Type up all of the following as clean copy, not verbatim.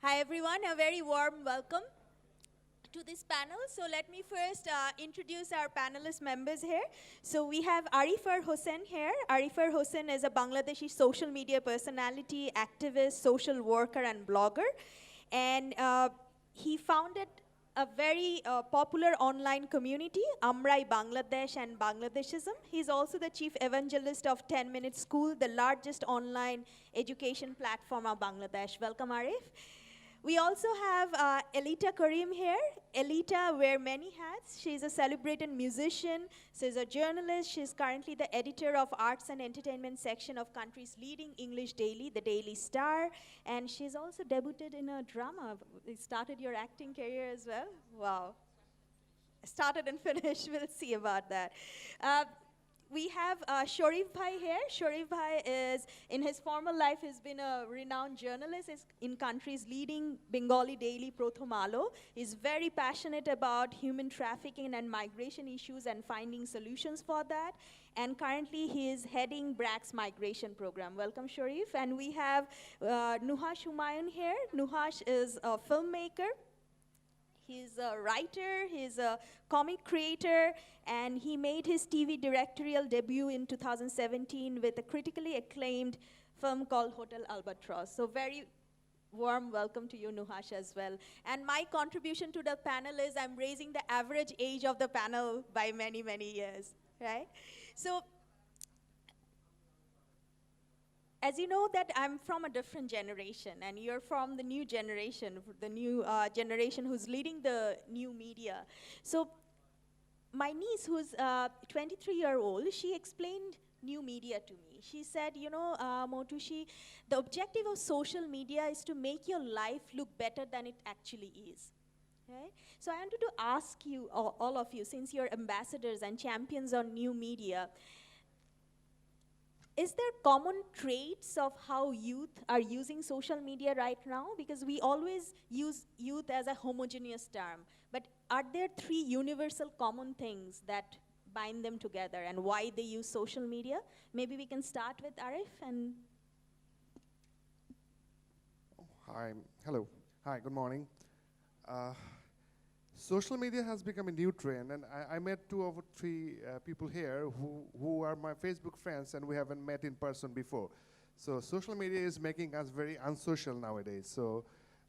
Hi everyone, a very warm welcome to this panel. So let me first introduce our panelist members here. So we have Arif Hossain here. Arif Hossain is a Bangladeshi social media personality, activist, social worker, and blogger. And he founded a very popular online community, Aamrai Bangladesh and Bangladeshism. He's also the chief evangelist of 10 Minute School, the largest online education platform of Bangladesh. Welcome, Arif. We also have Elita Karim here. Elita wears many hats. She's a celebrated musician. She's a journalist. She's currently the editor of arts and entertainment section of country's leading English daily, the Daily Star. And she's also debuted in a drama. Started your acting career as well? Wow. Started and finished. We'll see about that. We have Sharif Bhai here. Sharif Bhai is, in his former life, has been a renowned journalist in country's leading Bengali daily Prothom Alo. He's very passionate about human trafficking and migration issues and finding solutions for that. And currently, he is heading BRAC's migration program. Welcome, Sharif. And we have Nuhash Humayun here. Nuhash is a filmmaker. He's a writer, he's a comic creator, and he made his TV directorial debut in 2017 with a critically acclaimed film called Hotel Albatross. So very warm welcome to you, Nuhash, as well. And my contribution to the panel is I'm raising the average age of the panel by many, many years, right? So, as you know that I'm from a different generation, and you're from the new generation, generation who's leading the new media. So my niece, who's 23-year-old, she explained new media to me. She said, you know, Moutushi, the objective of social media is to make your life look better than it actually is. Right? So I wanted to ask you, all of you, since you're ambassadors and champions on new media, is there common traits of how youth are using social media right now? Because we always use youth as a homogeneous term. But are there three universal common things that bind them together and why they use social media? Maybe we can start with Arif. And Hi, hello. Hi, good morning. Social media has become a new trend, and I met 2 or 3 people here who are my Facebook friends, and we haven't met in person before. So social media is making us very unsocial nowadays. So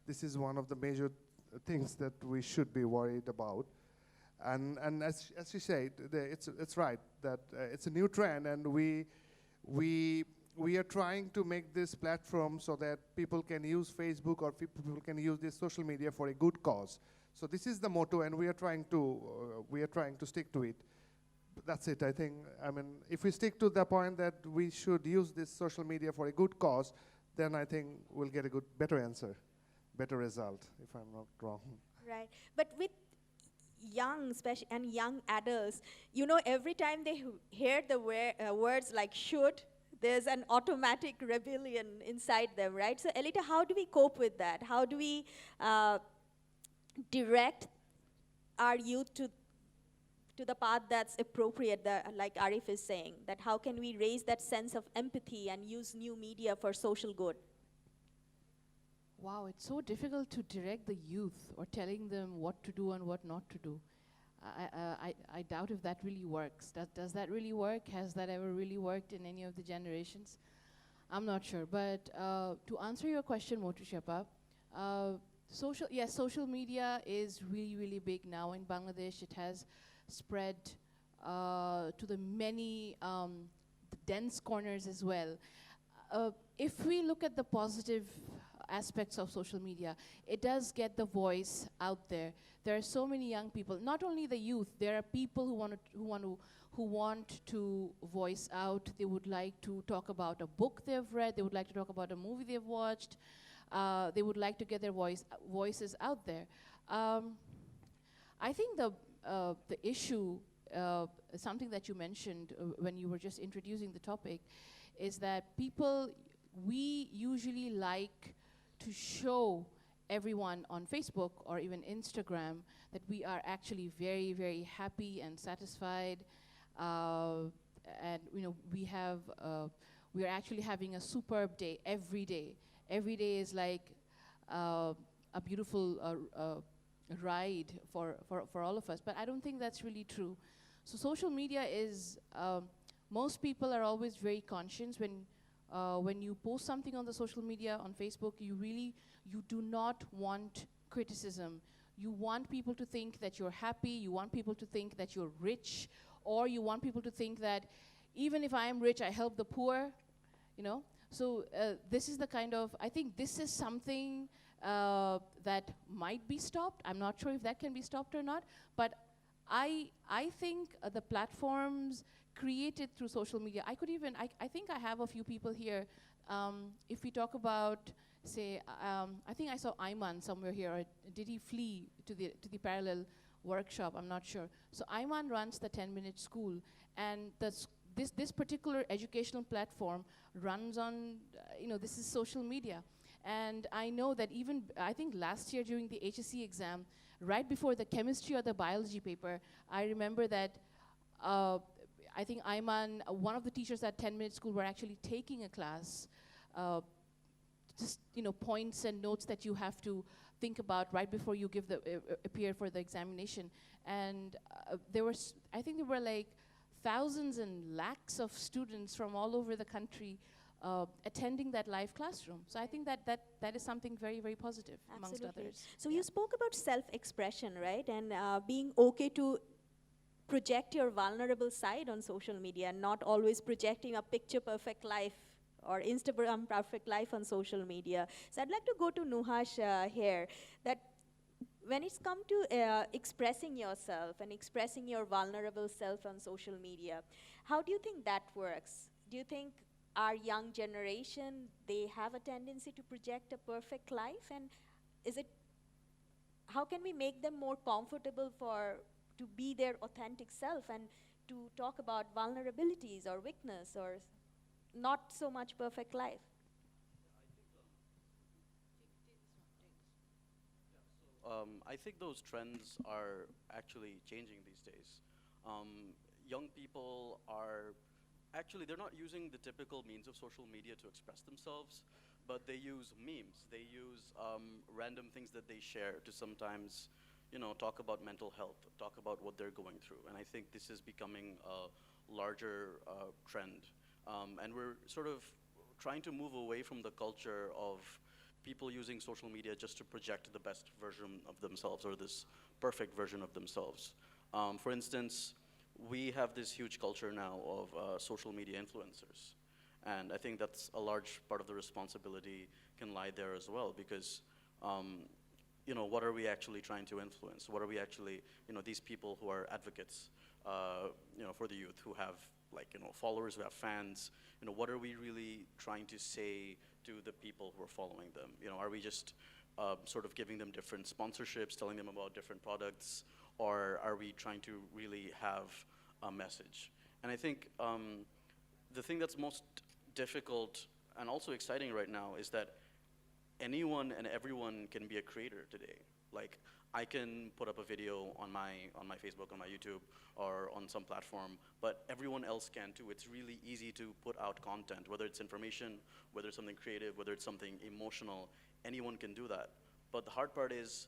this is one of the major things that we should be worried about. And as you said, it's right that it's a new trend, and we are trying to make this platform so that people can use Facebook or people can use this social media for a good cause. So this is the motto, and we are trying to stick to it. But that's it, I think. I mean, if we stick to the point that we should use this social media for a good cause, then I think we'll get a better answer, better result, if I'm not wrong. right, but with young, and young adults, you know, every time they hear the words like should, there's an automatic rebellion inside them, right? So Elita, how do we cope with that? How do we direct our youth to the path that's appropriate, like Arif is saying, that how can we raise that sense of empathy and use new media for social good? Wow, it's so difficult to direct the youth or telling them what to do and what not to do. I doubt if that really works. Does that really work? Has that ever really worked in any of the generations? I'm not sure. But to answer your question, Moutushi, social media is really, really big now in Bangladesh. It has spread to the many dense corners as well. If we look at the positive aspects of social media, it does get the voice out there. There are so many young people, not only the youth, there are people who want to voice out. They would like to talk about a book they've read, they would like to talk about a movie they've watched. They would like to get their voices out there. I think the issue, something that you mentioned when you were just introducing the topic, is that we usually like to show everyone on Facebook or even Instagram that we are actually very, very happy and satisfied, and you know we are actually having a superb day every day. Every day is like a beautiful ride for all of us. But I don't think that's really true. So social media is, most people are always very conscious when you post something on the social media, on Facebook, you do not want criticism. You want people to think that you're happy, you want people to think that you're rich, or you want people to think that even if I am rich, I help the poor, you know? So this is the kind of, I think this is something that might be stopped. I'm not sure if that can be stopped or not, but I think the platforms created through social media, I think I have a few people here. If we talk about, say, I think I saw Ayman somewhere here, or did he flee to the parallel workshop? I'm not sure. So Ayman runs the 10-minute school, and this particular educational platform runs on, this is social media. And I know that I think last year during the HSC exam, right before the chemistry or the biology paper, I remember that I think Ayman, one of the teachers at 10-minute school, were actually taking a class, just points and notes that you have to think about right before you appear for the examination. And I think there were like thousands and lakhs of students from all over the country attending that live classroom. So I think that is something very, very positive, amongst others. So you spoke about self-expression, right? And being okay to project your vulnerable side on social media, and not always projecting a picture-perfect life or Instagram-perfect life on social media. So I'd like to go to Nuhash here, that when it's come to expressing yourself and expressing your vulnerable self on social media, how do you think that works? Do you think our young generation, they have a tendency to project a perfect life? And how can we make them more comfortable to be their authentic self and to talk about vulnerabilities or weakness or not so much perfect life? I think those trends are actually changing these days. Young people they're not using the typical means of social media to express themselves, but they use memes. They use random things that they share to sometimes, talk about mental health, talk about what they're going through. And I think this is becoming a larger trend. And we're sort of trying to move away from the culture of people using social media just to project the best version of themselves or this perfect version of themselves. For instance, we have this huge culture now of social media influencers. And I think that's a large part of the responsibility can lie there as well, because what are we actually trying to influence? What are we actually, these people who are advocates, for the youth, who have followers, who have fans, what are we really trying to say to the people who are following them? Are we just sort of giving them different sponsorships, telling them about different products, or are we trying to really have a message? And I think the thing that's most difficult and also exciting right now is that anyone and everyone can be a creator today. Like, I can put up a video on my Facebook, on my YouTube, or on some platform, but everyone else can too. It's really easy to put out content, whether it's information, whether it's something creative, whether it's something emotional. Anyone can do that. But the hard part is,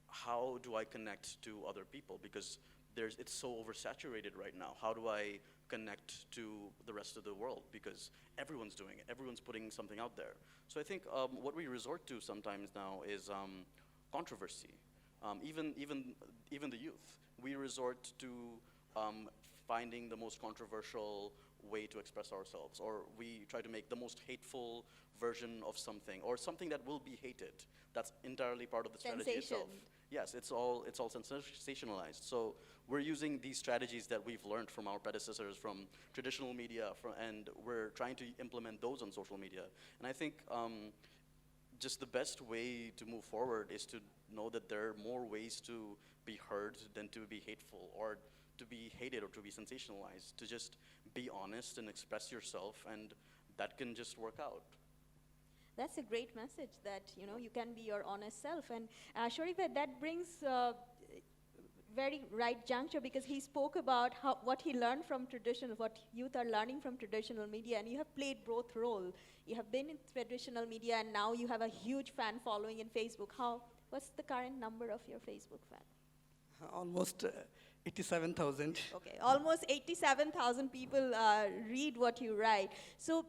how do I connect to other people? Because it's so oversaturated right now. How do I connect to the rest of the world? Because everyone's doing it. Everyone's putting something out there. So I think what we resort to sometimes now is controversy. Even the youth, we resort to finding the most controversial way to express ourselves, or we try to make the most hateful version of something, or something that will be hated. That's entirely part of the strategy itself. Yes, it's all sensationalized. So we're using these strategies that we've learned from our predecessors, from traditional media, and we're trying to implement those on social media. And I think just the best way to move forward is to know that there are more ways to be heard than to be hateful, or to be hated, or to be sensationalized. To just be honest and express yourself, and that can just work out. That's a great message, that you can be your honest self. And Shariful, that brings very right juncture, because he spoke about what he learned from traditional, what youth are learning from traditional media, and you have played both roles. You have been in traditional media, and now you have a huge fan following in Facebook. What's the current number of your Facebook fan? Almost 87,000. Okay, almost 87,000 people read what you write. So,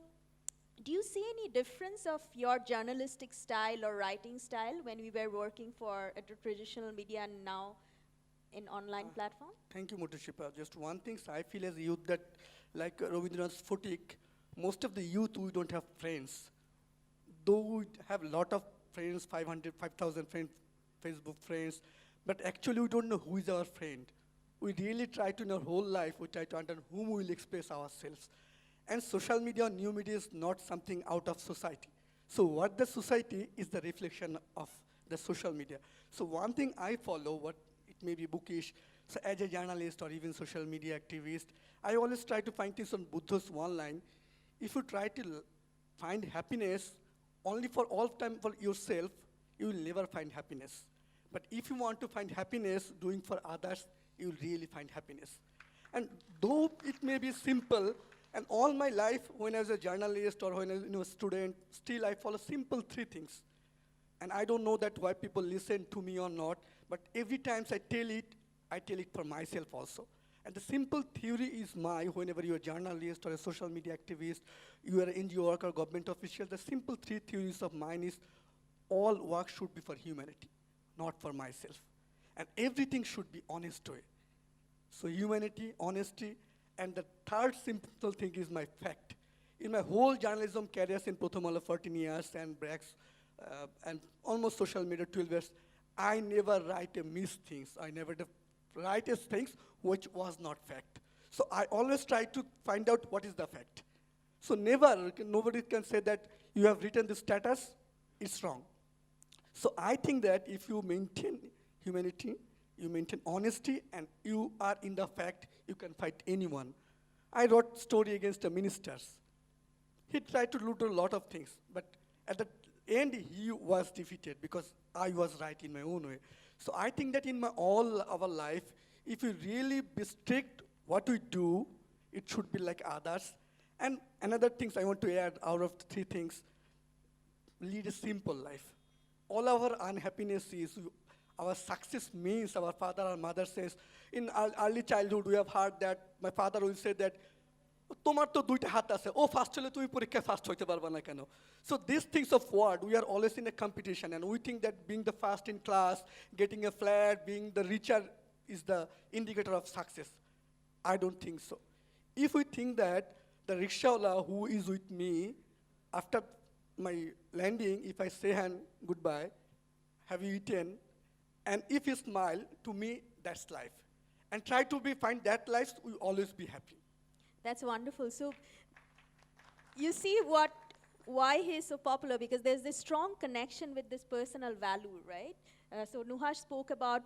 do you see any difference of your journalistic style or writing style when we were working for a traditional media and now in online platform? Thank you, Moutushi. Just one thing, I feel as a youth that, like Rabindranath's Phutik, most of the youth, we don't have friends. Though we have a lot of friends, 5,000 friends, Facebook friends, but actually we don't know who is our friend. We really try to, in our whole life, we try to understand whom we will express ourselves. And social media or new media is not something out of society. So what the society is the reflection of the social media. So one thing I follow, what it may be bookish, so as a journalist or even social media activist, I always try to find things on Buddha's one line. If you try to find happiness only for all time for yourself, you will never find happiness. But if you want to find happiness doing for others, you will really find happiness. And though it may be simple, and all my life, when I was a journalist or when I was a student, still I follow simple 3 things. And I don't know that why people listen to me or not, but every time I tell it for myself also. And the simple theory is whenever you're a journalist or a social media activist, you are an NGO worker, government official, the simple 3 theories of mine is all work should be for humanity, not for myself. And everything should be honest way. So humanity, honesty, and the third simple thing is my fact. In my whole journalism career in Prothamala 14 years and BRAC and almost social media 12 years, I never write a miss things. I never write a things which was not fact. So I always try to find out what is the fact. So nobody can say that you have written this status, it's wrong. So I think that if you maintain humanity, you maintain honesty, and you are in the fact, you can fight anyone. I wrote story against the ministers. He tried to do a lot of things, but at the end, he was defeated because I was right in my own way. So I think that in all our life, if we really be strict what we do, it should be like others. And another things I want to add out of the 3 things, lead a simple life. All our unhappiness is our success means our father or mother says, in early childhood we have heard that my father will say that, তোমার তো 2টা হাত আছে ও first হলে তুমি পরীক্ষায় first হইতে পারবে না কেন so these things of word we are always in a competition and we think that being the first in class getting a flat being the richer is the indicator of success. I don't think so. If we think that the rickshawala who is with me after my landing, if I say hand goodbye, have you eaten, and if you smile, to me that's life, and try to find that life, we always be happy. That's wonderful. So, you see why he is so popular, because there's this strong connection with this personal value, right? So Nuhash spoke about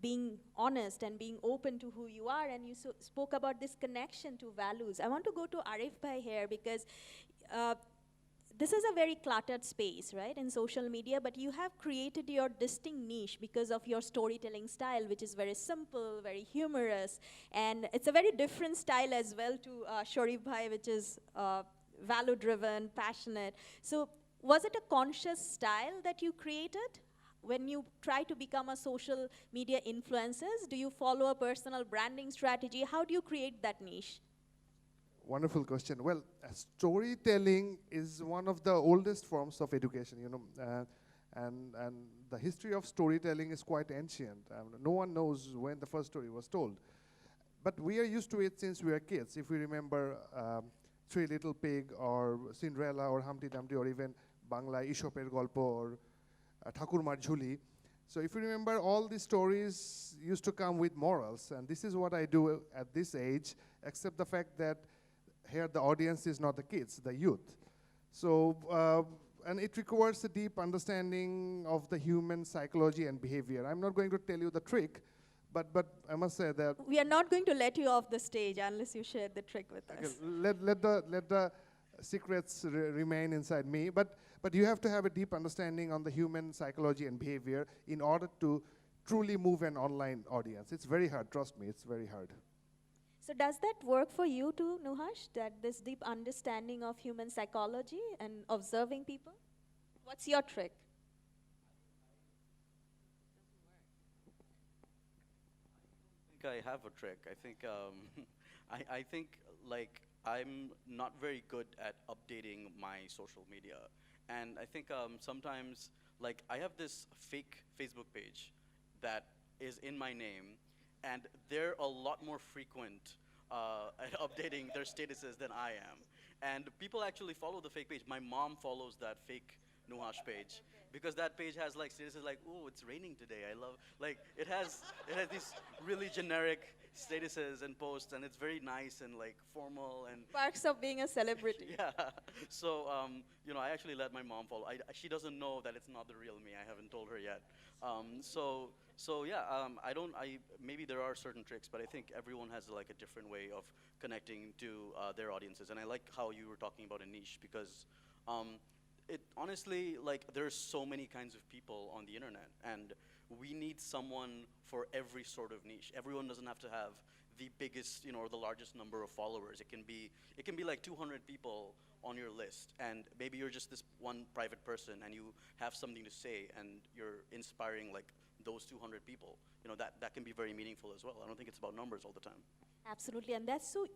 being honest and being open to who you are, and you spoke about this connection to values. I want to go to Arif bhai here, because this is a very cluttered space, right, in social media, but you have created your distinct niche because of your storytelling style, which is very simple, very humorous, and it's a very different style as well to Sharif bhai, which is value-driven, passionate. So was it a conscious style that you created? When you try to become a social media influencer, do you follow a personal branding strategy? How do you create that niche? Wonderful question. Well, storytelling is one of the oldest forms of education, and the history of storytelling is quite ancient. No one knows when the first story was told. But we are used to it since we are kids. If we remember Three Little Pig or Cinderella or Humpty Dumpty or even Bangla Ishoper Golpo or Thakurmar Jhuli. So if you remember, all these stories used to come with morals, and this is what I do at this age, except the fact that here the audience is not the kids, the youth. So, and it requires a deep understanding of the human psychology and behavior. I'm not going to tell you the trick, but I must say that we are not going to let you off the stage unless you share the trick with us. Let the secrets remain inside me, but you have to have a deep understanding on the human psychology and behavior in order to truly move an online audience. It's very hard, trust me, it's very hard. So does that work for you too, Nuhash, that this deep understanding of human psychology and observing people? What's your trick? I have a trick. I think I think like I'm not very good at updating my social media, and I think sometimes like I have this fake Facebook page that is in my name, and they're a lot more frequent at updating their statuses than I am. And people actually follow the fake page. My mom follows that fake Nuhash page because that page has like statuses like, "Oh, it's raining today." I love like it has these really generic statuses and posts, and it's very nice and like formal and Perks of being a celebrity. yeah. So I actually let my mom follow. She doesn't know that it's not the real me. I haven't told her yet. So yeah. I don't. I maybe there are certain tricks, but I think everyone has like a different way of connecting to their audiences. And I like how you were talking about a niche because it honestly like there's so many kinds of people on the internet, and we need someone for every sort of niche. Everyone doesn't have to have the biggest, or the largest number of followers. It can be like 200 people on your list, and maybe you're just this one private person, and you have something to say, and you're inspiring like those 200 people. That can be very meaningful as well. I don't think it's about numbers all the time. Absolutely, and that's so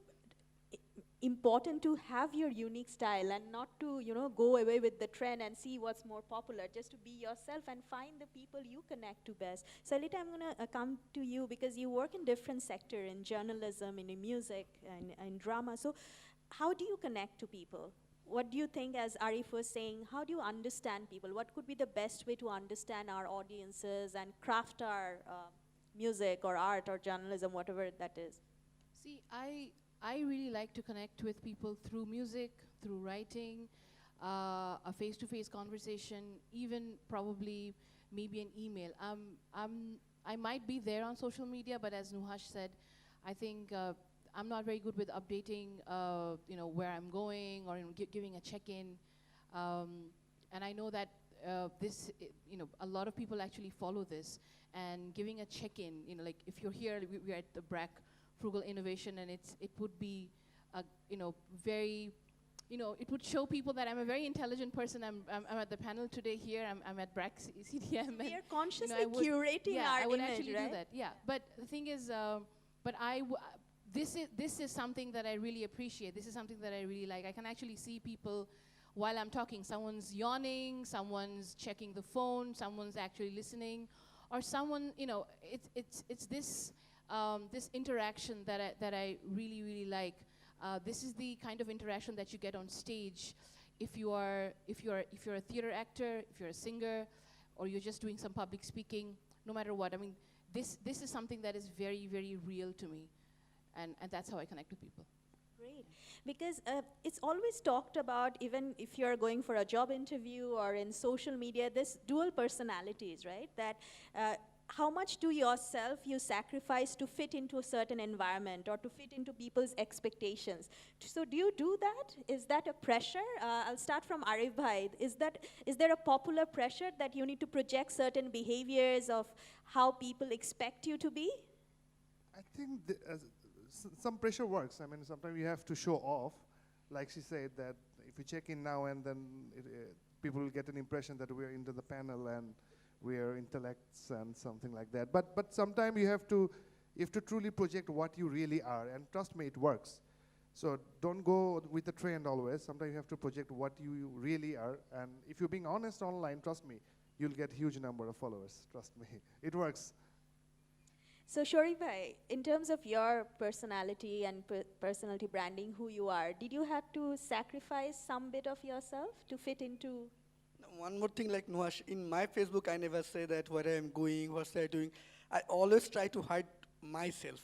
important to have your unique style and not to, go away with the trend and see what's more popular, just to be yourself and find the people you connect to best. So Elita, I'm going to come to you because you work in different sector, in journalism, in music, and drama. So how do you connect to people? What do you think, as Arif was saying, how do you understand people? What could be the best way to understand our audiences and craft our music or art or journalism, whatever that is? See, I really like to connect with people through music, through writing, a face-to-face conversation, even probably maybe an email. I might be there on social media, but as Nuhash said, I think I'm not very good with updating, where I'm going or giving a check-in. And I know that a lot of people actually follow this. And giving a check-in, like if you're here, we're at the BRAC Frugal Innovation, and it would be, very, it would show people that I'm a very intelligent person. I'm at the panel today here. I'm at BRAC CDM. We are consciously curating our I would image, actually right? do that. Yeah, but the thing is, this is something that I really appreciate. This is something that I really like. I can actually see people while I'm talking. Someone's yawning, someone's checking the phone, someone's actually listening, or someone, it's this this interaction that I really, really like. This is the kind of interaction that you get on stage if you're a theater actor, if you're a singer, or you're just doing some public speaking, no matter what. I mean, this is something that is very, very real to me, and that's how I connect with people. Great, because it's always talked about, even if you're going for a job interview or in social media, this dual personalities, right? That how much do yourself you sacrifice to fit into a certain environment or to fit into people's expectations? So do you do that? Is that a pressure? I'll start from Arif bhai. Is there a popular pressure that you need to project certain behaviors of how people expect you to be? I think some pressure works. I mean, sometimes you have to show off. Like she said, that if you check in now and then, people will get an impression that we're into the panel and we are intellects and something like that. But sometimes you have to truly project what you really are, and trust me, it works. So don't go with the trend always. Sometimes you have to project what you really are, and if you're being honest online, trust me, you'll get huge number of followers. Trust me, it works. So Sharif bhai, in terms of your personality and personality branding, who you are, did you have to sacrifice some bit of yourself to fit into? One more thing, like Nuhash, in my Facebook, I never say that where I am going, what I'm doing. I always try to hide myself.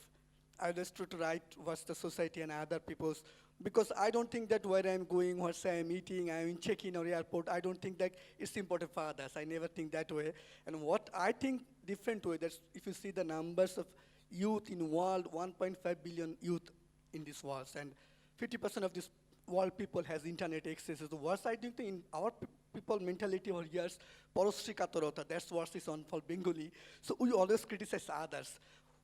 I always try to write what's the society and other people's, because I don't think that where I'm going, what I'm eating, I'm in check-in or airport, I don't think that it's important for others. I never think that way. And what I think different way, that's if you see the numbers of youth in world, 1.5 billion youth in this world, and 50% of this world people has internet access. So what I think in our people mentality over years, porosri katorota, that's what is on for Bengali. So we always criticize others.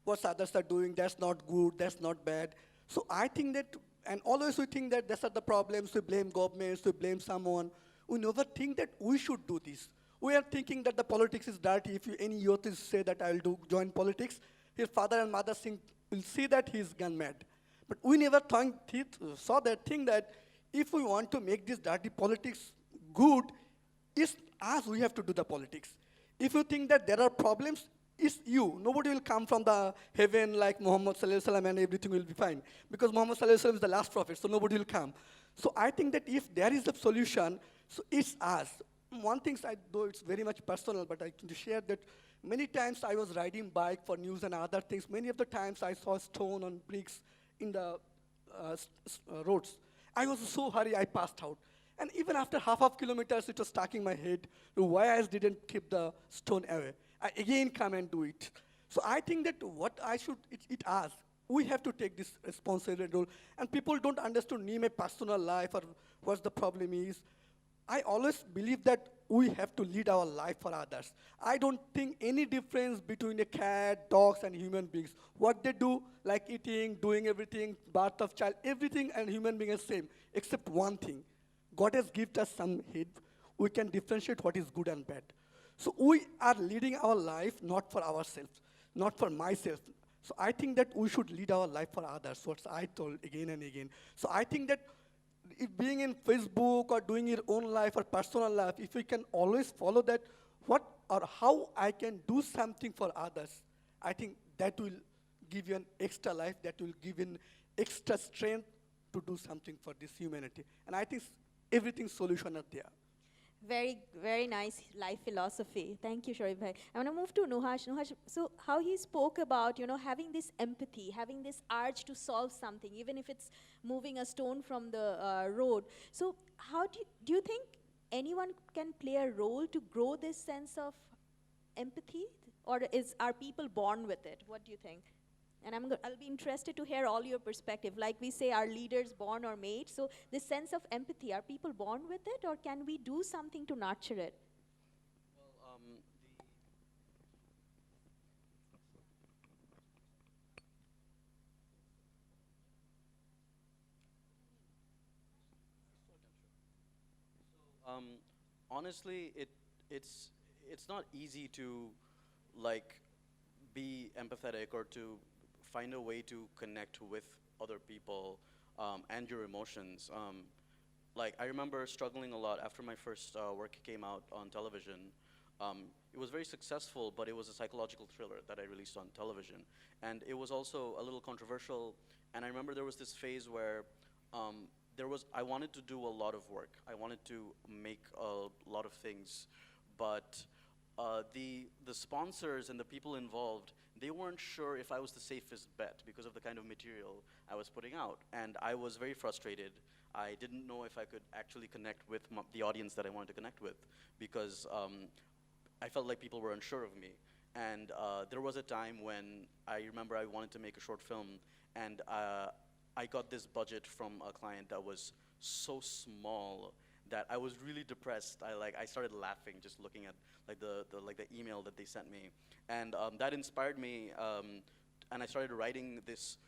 What others are doing, that's not good, that's not bad. So I think that, and always we think that these are the problems, we blame governments, we blame someone. We never think that we should do this. We are thinking that the politics is dirty. If any youth is say that I'll join politics, his father and mother will see that he's gone mad. But we never saw that thing that if we want to make this dirty politics good, it's us we have to do the politics. If you think that there are problems, it's you. Nobody will come from the heaven like Muhammad Sallallahu Alaihi Wasallam and everything will be fine. Because Muhammad Sallallahu Alaihi Wasallam is the last prophet, so nobody will come. So I think that if there is a solution, so it's us. One thing, though it's very much personal, but I want to share that many times I was riding bike for news and other things. Many of the times I saw stone on bricks in the roads. I was so hurry, I passed out. And even after half of kilometers, it was stuck in my head why I didn't keep the stone away. I again come and do it. So I think that what I should, it asks, we have to take this responsibility role. And people don't understand my personal life or what the problem is. I always believe that we have to lead our life for others. I don't think any difference between a cat, dogs, and human beings. What they do, like eating, doing everything, birth of child, everything and human being is same, except one thing. God has given us some head. We can differentiate what is good and bad. So we are leading our life not for ourselves, not for myself. So I think that we should lead our life for others, what I told again and again. So I think that if being in Facebook or doing your own life or personal life, if we can always follow that, what or how I can do something for others, I think that will give you an extra life, that will give you an extra strength to do something for this humanity. And I think everything's solution are there. Very, very nice life philosophy. Thank you, Sharif bhai. I want to move to Nuhash. Nuhash, so how he spoke about, having this empathy, having this urge to solve something, even if it's moving a stone from the road. So how do you think anyone can play a role to grow this sense of empathy? Or are people born with it? What do you think? And I'll be interested to hear all your perspective. Like we say, are leaders born or made? So this sense of empathy, are people born with it, or can we do something to nurture it? Well, honestly, it's not easy to like be empathetic or to find a way to connect with other people and your emotions. Like I remember struggling a lot after my first work came out on television. It was very successful, but it was a psychological thriller that I released on television. And it was also a little controversial. And I remember there was this phase where I wanted to do a lot of work. I wanted to make a lot of things, but the sponsors and the people involved, they weren't sure if I was the safest bet because of the kind of material I was putting out. And I was very frustrated. I didn't know if I could actually connect with the audience that I wanted to connect with because I felt like people were unsure of me. And there was a time when I remember I wanted to make a short film, and I got this budget from a client that was so small that I was really depressed. I started laughing just looking at the email that they sent me, and that inspired me. And I started writing this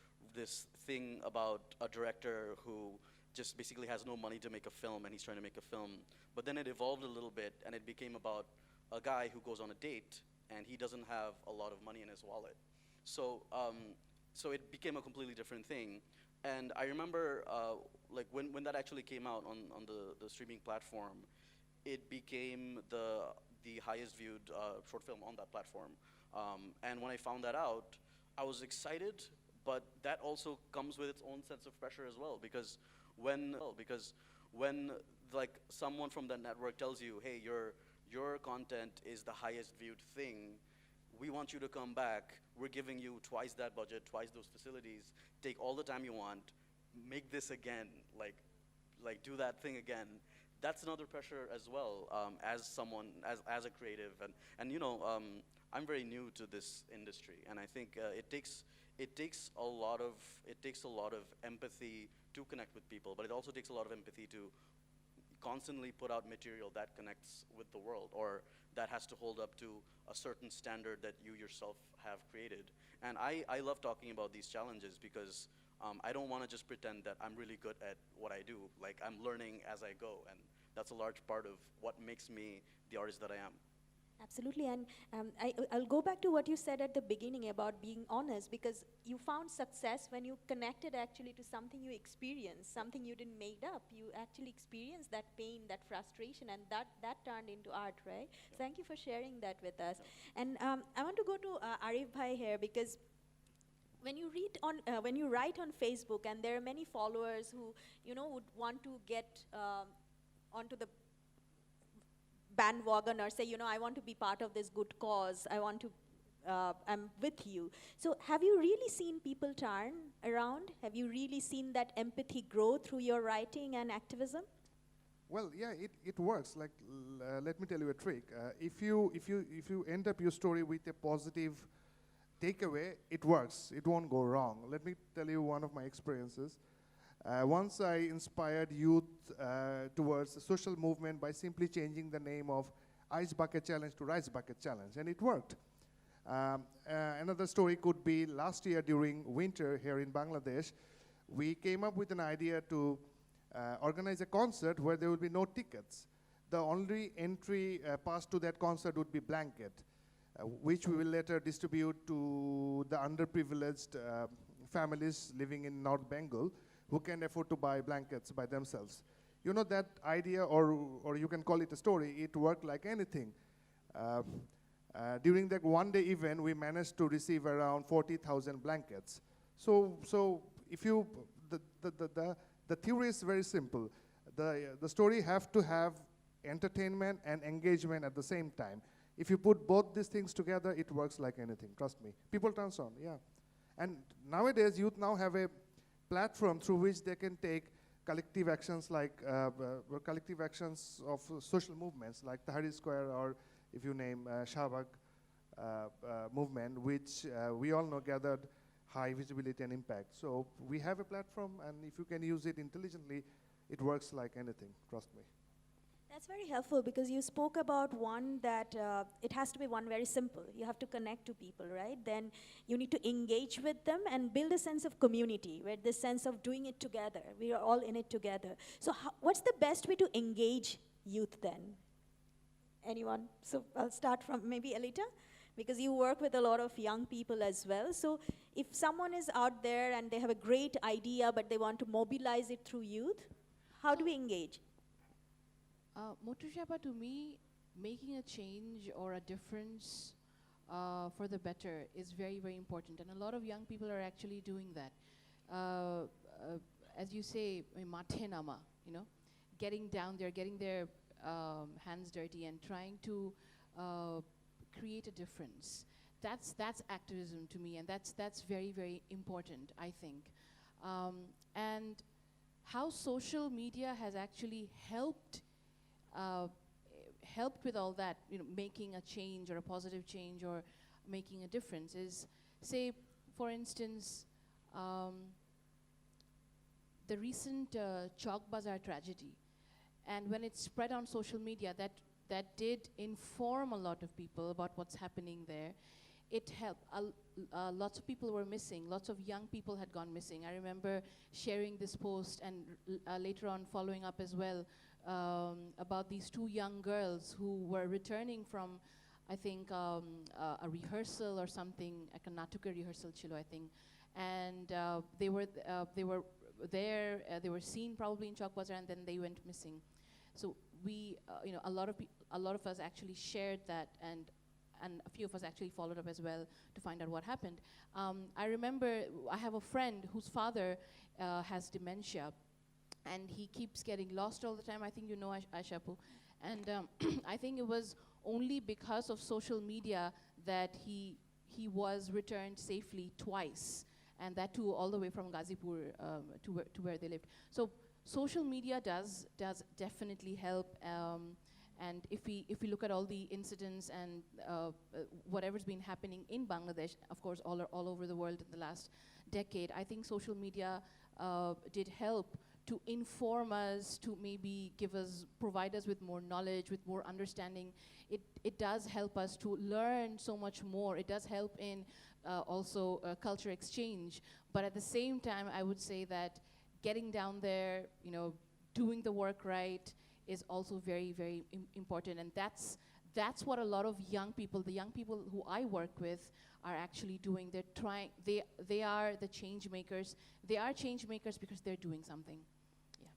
thing about a director who just basically has no money to make a film, and he's trying to make a film. But then it evolved a little bit, and it became about a guy who goes on a date, and he doesn't have a lot of money in his wallet. So so it became a completely different thing. And I remember when that actually came out on the streaming platform, it became the highest viewed short film on that platform. And when I found that out, I was excited, but that also comes with its own sense of pressure as well, because when someone from that network tells you, hey, your content is the highest viewed thing, we want you to come back, we're giving you twice that budget, twice those facilities, take all the time you want, make this again, like do that thing again. That's another pressure as well, as someone, as a creative, and I'm very new to this industry, and I think it takes a lot of empathy to connect with people, but it also takes a lot of empathy to constantly put out material that connects with the world, or that has to hold up to a certain standard that you yourself have created. And I love talking about these challenges because I don't want to just pretend that I'm really good at what I do. I'm learning as I go, and that's a large part of what makes me the artist that I am. Absolutely, and I'll go back to what you said at the beginning about being honest, because you found success when you connected actually to something you experienced, something you didn't make up. You actually experienced that pain, that frustration, and that turned into art, right? Thank you for sharing that with us. And I want to go to Arif Bhai here, because when you write on Facebook, and there are many followers who would want to get onto the bandwagon or say, I want to be part of this good cause. I'm with you. So have you really seen people turn around? Have you really seen that empathy grow through your writing and activism? Well, yeah, it works. Like, let me tell you a trick. If you end up your story with a positive takeaway, it works. It won't go wrong. Let me tell you one of my experiences. Once I inspired youth towards a social movement by simply changing the name of Ice Bucket Challenge to Rice Bucket Challenge, and it worked. Another story could be last year during winter here in Bangladesh, we came up with an idea to organize a concert where there would be no tickets. The only entry pass to that concert would be blanket, which we will later distribute to the underprivileged families living in North Bengal who can afford to buy blankets by themselves. You know, that idea, or you can call it a story, it worked like anything. During that one-day event, we managed to receive around 40,000 blankets. So if you, the theory is very simple. The story have to have entertainment and engagement at the same time. If you put both these things together, it works like anything, trust me. People turns on, yeah. And nowadays, youth now have a platform through which they can take collective actions like collective actions of social movements like Tahrir Square, or if you name Shahbag movement, which we all know gathered high visibility and impact. So we have a platform, and if you can use it intelligently, it works like anything, trust me. That's very helpful, because you spoke about one that it has to be one very simple. You have to connect to people, right? Then you need to engage with them and build a sense of community, where this sense of doing it together. We are all in it together. So what's the best way to engage youth then? Anyone? So I'll start from maybe Elita, because you work with a lot of young people as well. So if someone is out there and they have a great idea, but they want to mobilize it through youth, how do we engage? Moutushi, to me, making a change or a difference for the better is very, very important. And a lot of young people are actually doing that. As you say, mathe nama, getting down there, getting their hands dirty and trying to create a difference. That's activism to me, and that's very, very important, I think. And how social media has actually helped with all that, making a change or a positive change or making a difference is, say, for instance, the recent Chowk Bazaar tragedy. And when it spread on social media, that did inform a lot of people about what's happening there. It helped. Lots of people were missing. Lots of young people had gone missing. I remember sharing this post and later on following up as well about these two young girls who were returning from, I think, a rehearsal or something, like a Natuka rehearsal chilo, I think. And they were there, they were seen probably in Chowk Bazaar, and then they went missing. So we, a lot of us actually shared that, and a few of us actually followed up as well to find out what happened. I remember I have a friend whose father has dementia, and he keeps getting lost all the time. I think you know Aishapu. And I think it was only because of social media that he was returned safely twice, and that too all the way from Ghazipur to where they lived. So social media does definitely help. And if we look at all the incidents and whatever's been happening in Bangladesh, of course, all over the world in the last decade, I think social media did help to inform us, to maybe provide us with more knowledge, with more understanding. It does help us to learn so much more. It does help in also culture exchange. But at the same time, I would say that getting down there, doing the work right, is also very, very important. And that's what a lot of young people, the young people who I work with, are actually doing. They're trying, they are the change makers. They are change makers because they're doing something. Yeah.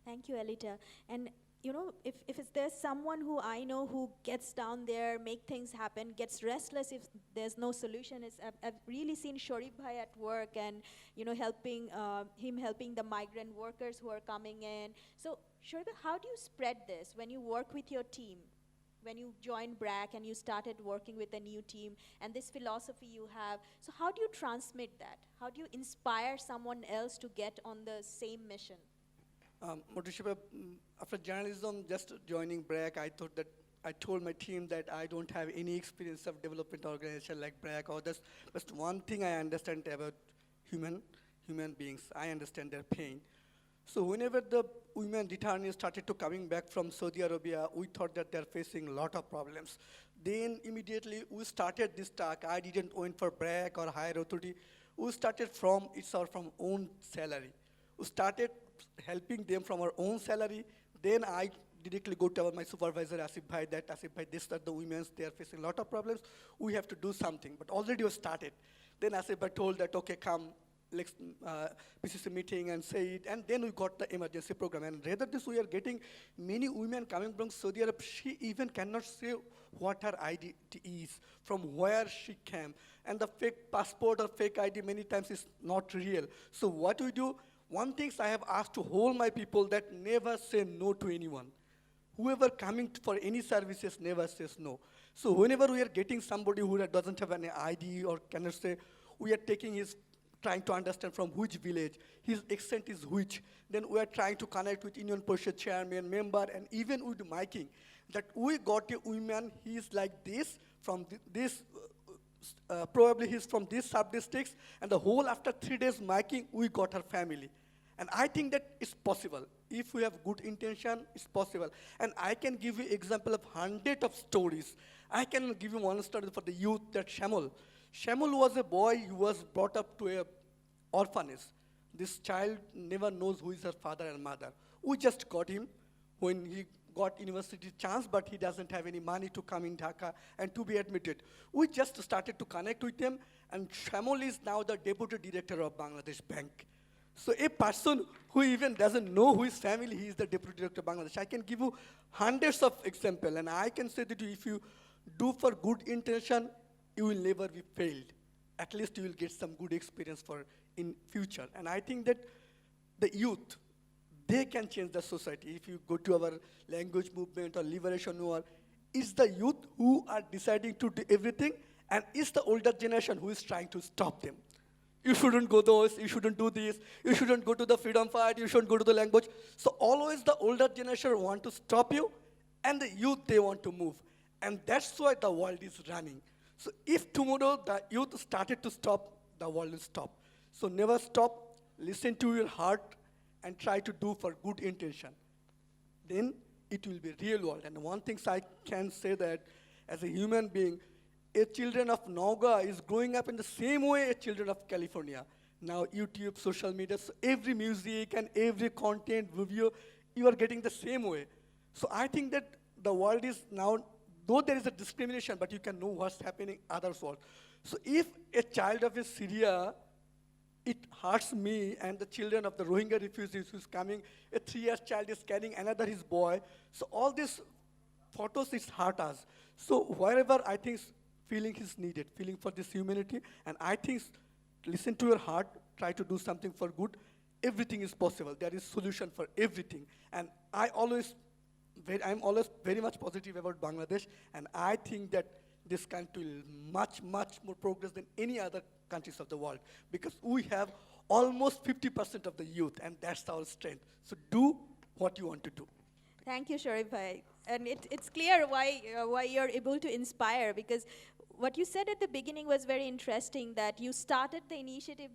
Thank you, Elita. And you know, if there's someone who I know who gets down there, make things happen, gets restless if there's no solution, I've really seen Sharif bhai at work and, you know, helping the migrant workers who are coming in. So Sharif, how do you spread this when you work with your team? When you joined BRAC and you started working with a new team and this philosophy you have, so how do you transmit that? How do you inspire someone else to get on the same mission? Moutushi, after journalism, just joining BRAC, I thought that I told my team that I don't have any experience of development organization like BRAC or this. But one thing I understand about human beings, I understand their pain. So whenever the women returnees started to coming back from Saudi Arabia, we thought that they're facing a lot of problems. Then immediately we started this talk. I didn't wait for BRAC or higher authority. We started from own salary. We started helping them from our own salary. Then I directly go to my supervisor, Asif Bhai, these are the women, they are facing a lot of problems. We have to do something, but already we started. Then Asif Bhai told that, okay, come, let's PCC meeting and say it. And then we got the emergency program. And rather this, we are getting many women coming from Saudi Arabia. She even cannot say what her ID is, from where she came. And the fake passport or fake ID many times is not real. So what we do, one thing I have asked to all my people that never say no to anyone. Whoever coming for any services never says no. So whenever we are getting somebody who doesn't have any ID or cannot say, we are taking his, trying to understand from which village, his accent is which. Then we are trying to connect with Union Parishad chairman, member, and even with miking. That we got a woman, he is like this, from this, probably he's from these sub-districts, and the whole after 3 days miking, we got her family. And I think that it's possible. If we have good intention, it's possible. And I can give you example of hundreds of stories. I can give you one story for the youth, that Shamul. Shamul was a boy who was brought up to a orphanage. This child never knows who is her father and mother. We just got him when he got university chance, but he doesn't have any money to come in Dhaka and to be admitted. We just started to connect with him, and Shamul is now the deputy director of Bangladesh Bank. So a person who even doesn't know who his family, he is the deputy director of Bangladesh. I can give you hundreds of examples, and I can say that if you do for good intention, you will never be failed. At least you will get some good experience for in future. And I think that the youth, they can change the society. If you go to our language movement or liberation war, it's the youth who are deciding to do everything, and it's the older generation who is trying to stop them. You shouldn't go those, you shouldn't do this, you shouldn't go to the freedom fight, you shouldn't go to the language. So always the older generation want to stop you, and the youth, they want to move. And that's why the world is running. So if tomorrow the youth started to stop, the world will stop. So never stop, listen to your heart, and try to do for good intention. Then it will be real world. And one thing I can say that as a human being, a children of Naga is growing up in the same way as children of California. Now YouTube, social media, so every music and every content, video, you are getting the same way. So I think that the world is now, though there is a discrimination, but you can know what's happening in other world. So if a child of Syria, it hurts me, and the children of the Rohingya refugees who's coming, a 3-year child is carrying another his boy. So all these photos, it hurt us. So wherever I think feeling is needed, feeling for this humanity, and I think listen to your heart, try to do something for good, everything is possible. There is solution for everything. And I'm always very much positive about Bangladesh, and I think that this country will much more progress than any other countries of the world, because we have almost 50% of the youth, and that's our strength. So do what you want to do. Thank you, Sharif bhai. And it's clear why you're able to inspire, because what you said at the beginning was very interesting, that you started the initiative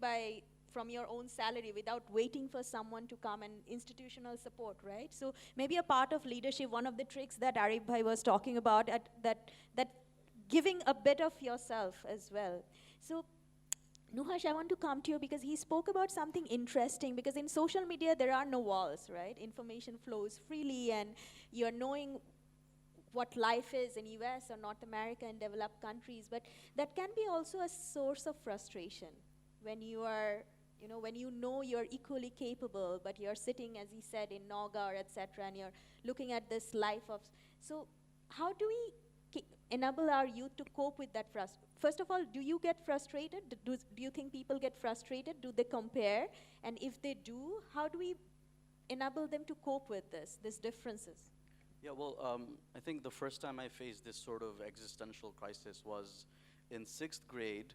from your own salary without waiting for someone to come and institutional support, right? So maybe a part of leadership, one of the tricks that Arif bhai was talking about, that giving a bit of yourself as well. So Nuhash, I want to come to you because he spoke about something interesting, because in social media there are no walls, right? Information flows freely, and you're knowing what life is in US or North America and developed countries, but that can be also a source of frustration when you are, when you know you're equally capable, but you're sitting, as he said, in Naga or etc., and you're looking at this life of, so how do we enable our youth to cope with that frustration? First of all, do you get frustrated? Do you think people get frustrated? Do they compare? And if they do, how do we enable them to cope with these differences? Yeah, well, I think the first time I faced this sort of existential crisis was in 6th grade.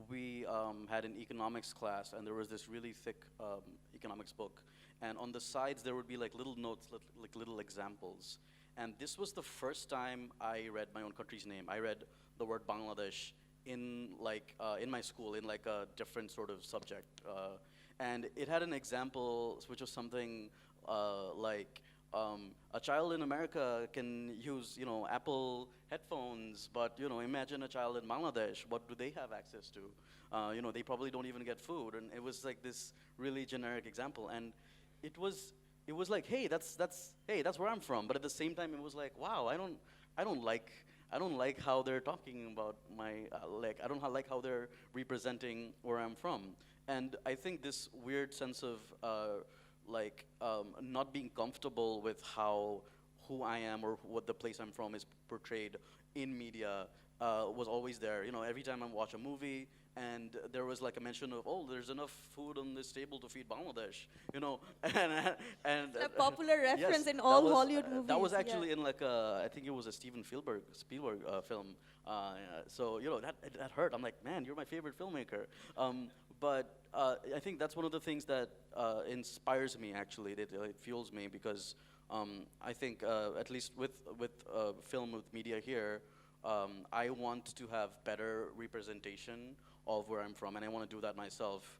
We had an economics class, and there was this really thick economics book. And on the sides, there would be like little notes, like little examples. And this was the first time I read my own country's name. I read the word Bangladesh in my school, in like a different sort of subject. And it had an example, which was something a child in America can use, Apple headphones, but, imagine a child in Bangladesh, what do they have access to? They probably don't even get food. And it was like this really generic example. And it was like, hey, that's where I'm from. But at the same time, it was like, wow, I don't like how they're talking about I don't like how they're representing where I'm from. And I think this weird sense of not being comfortable with who I am or what the place I'm from is portrayed in media was always there. Every time I watch a movie and there was like a mention of, oh, there's enough food on this table to feed Bangladesh, and a popular reference yes, in all Hollywood movies. That was actually in I think it was a Steven Spielberg film. So that hurt. I'm like, man, you're my favorite filmmaker. But I think that's one of the things that inspires me, actually. It fuels me, because I think, at least with film, with media here, I want to have better representation of where I'm from, and I want to do that myself.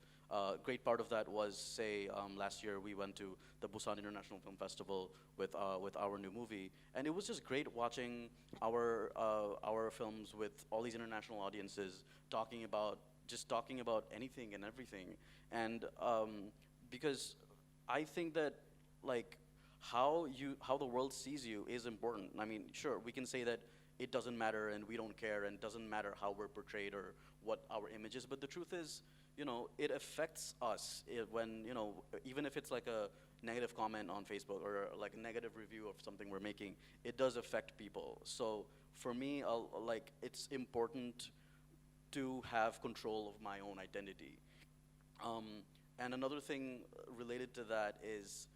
Great part of that was, say, last year we went to the Busan International Film Festival with our new movie, and it was just great watching our films with all these international audiences talking about anything and everything. And because I think that how the world sees you is important. I mean, sure, we can say that it doesn't matter and we don't care, and it doesn't matter how we're portrayed or what our image is, but the truth is, it affects us when, even if it's like a negative comment on Facebook or like a negative review of something we're making, it does affect people. So for me, it's important to have control of my own identity. And another thing related to that is,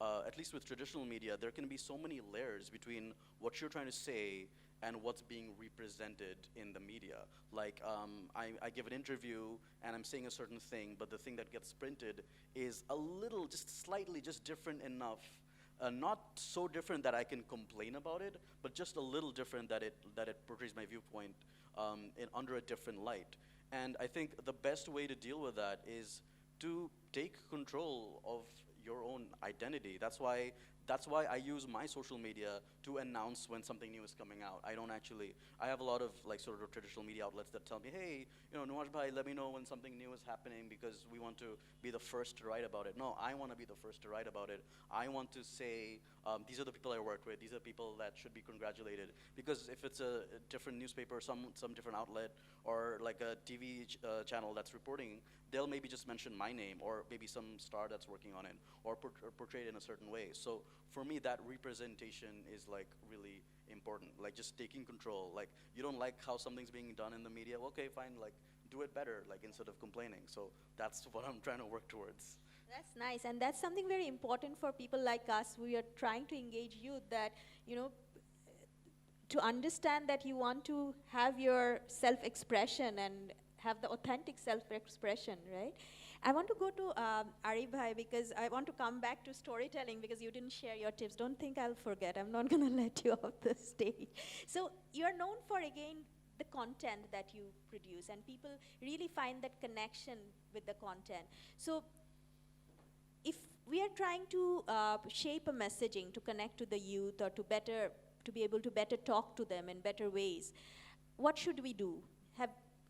at least with traditional media, there can be so many layers between what you're trying to say and what's being represented in the media. I give an interview and I'm saying a certain thing, but the thing that gets printed is a little, just slightly, just different enough. Not so different that I can complain about it, but just a little different that it portrays my viewpoint under a different light. And I think the best way to deal with that is to take control of your own identity. That's why I use my social media to announce when something new is coming out. I have a lot of sort of traditional media outlets that tell me, hey, Nuhash bhai, let me know when something new is happening because we want to be the first to write about it. No, I want to be the first to write about it. I want to say, these are the people I worked with, these are people that should be congratulated. Because if it's a different newspaper, some different outlet, or like a TV channel that's reporting, they'll maybe just mention my name, or maybe some star that's working on it, or portrayed in a certain way. So for me, that representation is really important. Just taking control. You don't like how something's being done in the media, well, okay, fine, do it better, instead of complaining. So that's what I'm trying to work towards. That's nice, and that's something very important for people like us. We are trying to engage youth that, to understand that you want to have your self-expression and have the authentic self-expression, right? I want to go to Arif bhai, because I want to come back to storytelling, because you didn't share your tips. Don't think I'll forget. I'm not going to let you off the stage. So you're known for, again, the content that you produce, and people really find that connection with the content. So if we are trying to shape a messaging to connect to the youth, or to be able to better talk to them in better ways, what should we do?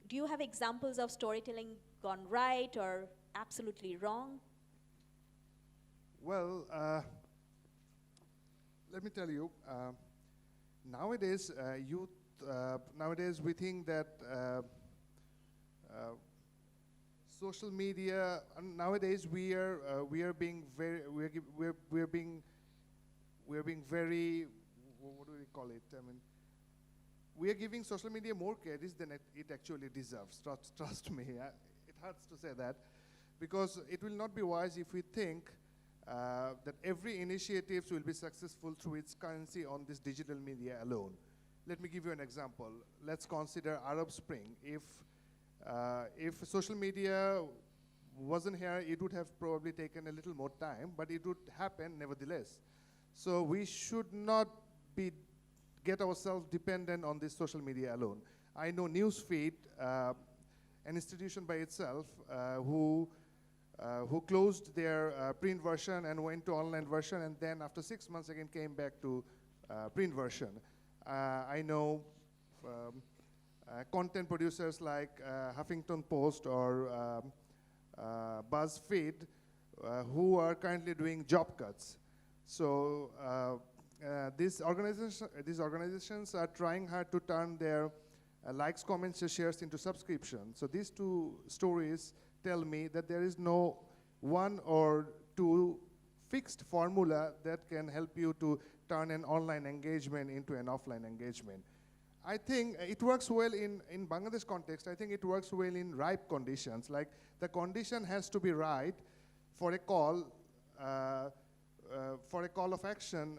Do you have examples of storytelling gone right or absolutely wrong? Well, let me tell you, nowadays, nowadays we think that social media. Nowadays we are being very we're being very, what do we call it? I mean, we are giving social media more credit than it actually deserves. Trust me, it hurts to say that, because it will not be wise if we think that every initiative will be successful through its currency on this digital media alone. Let me give you an example. Let's consider Arab Spring. If social media wasn't here, it would have probably taken a little more time, but it would happen nevertheless. So we should not get ourselves dependent on this social media alone. I know Newsfeed, an institution by itself, who closed their print version and went to online version, and then after 6 months again came back to print version. I know content producers like Huffington Post or BuzzFeed who are currently doing job cuts. So these organizations are trying hard to turn their likes, comments, and shares into subscriptions. So these two stories tell me that there is no one or two fixed formula that can help you to turn an online engagement into an offline engagement. I think it works well in Bangladesh context. I think it works well in ripe conditions. Like the condition has to be right for a call of action.